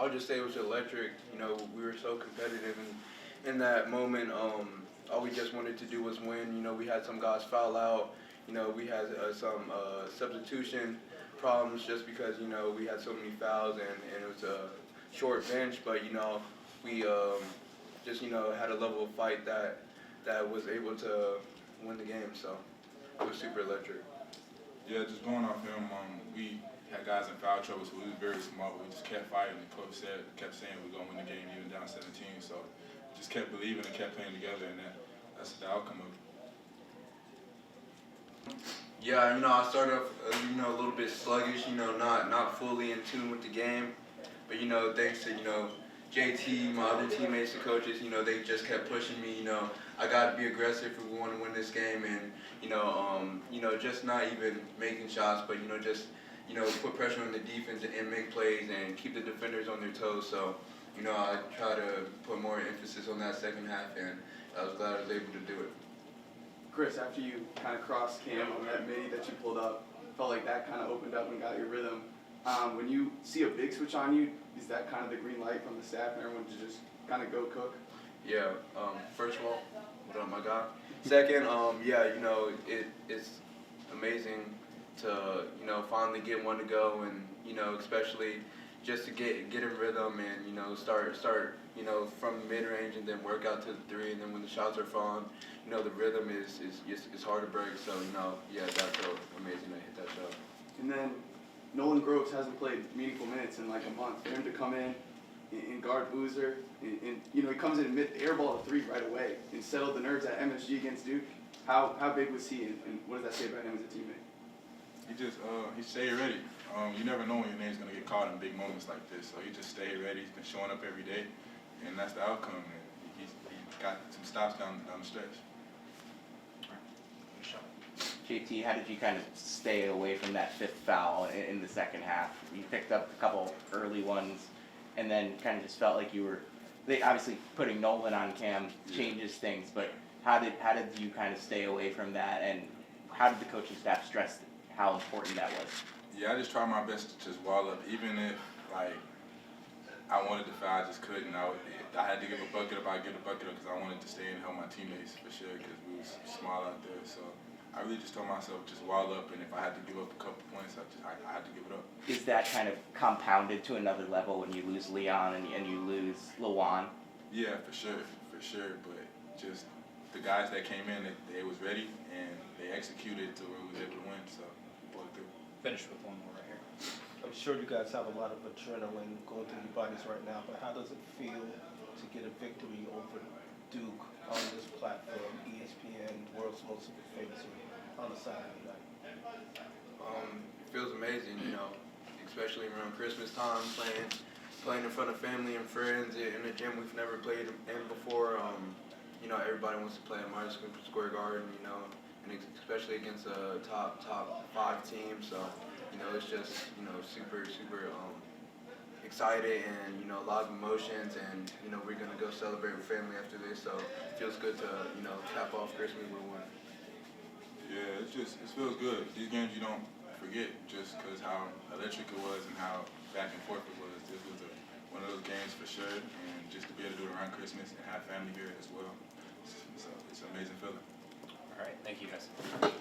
I'll just say it was electric. You know, we were so competitive in that moment. All we just wanted to do was win. You know, we had some guys foul out. You know, we had some substitution problems just because, you know, we had so many fouls and it was a short bench. But, you know, we just, you know, had a level of fight that was able to win the game. So it was super electric. Yeah, just going off him, we had guys in foul trouble, so we was very smart. We just kept fighting. The coach kept saying we're going to win the game even down 17. So just kept believing and kept playing together, and that's the outcome of it. Yeah, you know, I started off, you know, a little bit sluggish, you know, not fully in tune with the game. But, you know, thanks to, you know, JT, my other teammates and coaches, you know, they just kept pushing me, you know, I got to be aggressive if we want to win this game. And, you know, just not even making shots, but, you know, just, you know, put pressure on the defense and make plays and keep the defenders on their toes. So, you know, I try to put more emphasis on that second half, and I was glad I was able to do it. Chris, after you kind of crossed Cam on that midi that you pulled up, felt like that kind of opened up and got your rhythm. When you see a big switch on you, is that kind of the green light from the staff and everyone to just kind of go cook? Yeah, first of all, what up, my guy? Second, yeah, you know, it's amazing to, you know, finally get one to go, and, you know, especially just to get in rhythm and, you know, start, you know, from mid-range and then work out to the three, and then when the shots are falling, you know, the rhythm is hard to break. So, you know, yeah, that felt amazing to hit that shot. And then Nolan Groves hasn't played meaningful minutes in like a month. For him to come in and guard Boozer, and you know, he comes in and airball a three right away and settle the nerves at MSG against Duke. How big was he, and what does that say about him as a teammate? He stayed ready. You never know when your name's gonna get called in big moments like this, so he just stayed ready. He's been showing up every day, and that's the outcome. And he got some stops down the stretch. JT, how did you kind of stay away from that fifth foul in the second half? You picked up a couple early ones, and then kind of just felt like you were. Obviously, putting Nolan on Cam changes things, but how did you kind of stay away from that, and how did the coaching staff stress how important that was? Yeah, I just tried my best to just wall up, even if like I wanted to foul, I just couldn't. I had to give a bucket up. I give a bucket up because I wanted to stay and help my teammates for sure because we was small out there. So I really just told myself just wall up, and if I had to give up a couple points, I had to give it up. Is that kind of compounded to another level when you lose Leon and you lose Lawan? Yeah, for sure. But just the guys that came in, they was ready and they executed to where we was able to win. So we pulled it through. Finish with one more right here. I'm sure you guys have a lot of adrenaline going through your bodies right now, but how does it feel to get a victory over Duke on this platform, ESPN, world's most famous on the Saturday night? It feels amazing, you know, especially around Christmas time, playing in front of family and friends in a gym we've never played in before. You know, everybody wants to play at Madison Square Garden, you know, and especially against a top 5 team. So, you know, it's just, you know, super excited, and, you know, a lot of emotions, and, you know, we're gonna go celebrate with family after this. So it feels good to, you know, cap off Christmas with a win. Yeah, it feels good. These games you don't forget just because how electric it was and how back and forth it was. This was one of those games for sure, and just to be able to do it around Christmas and have family here as well, it's an amazing feeling. All right, thank you guys.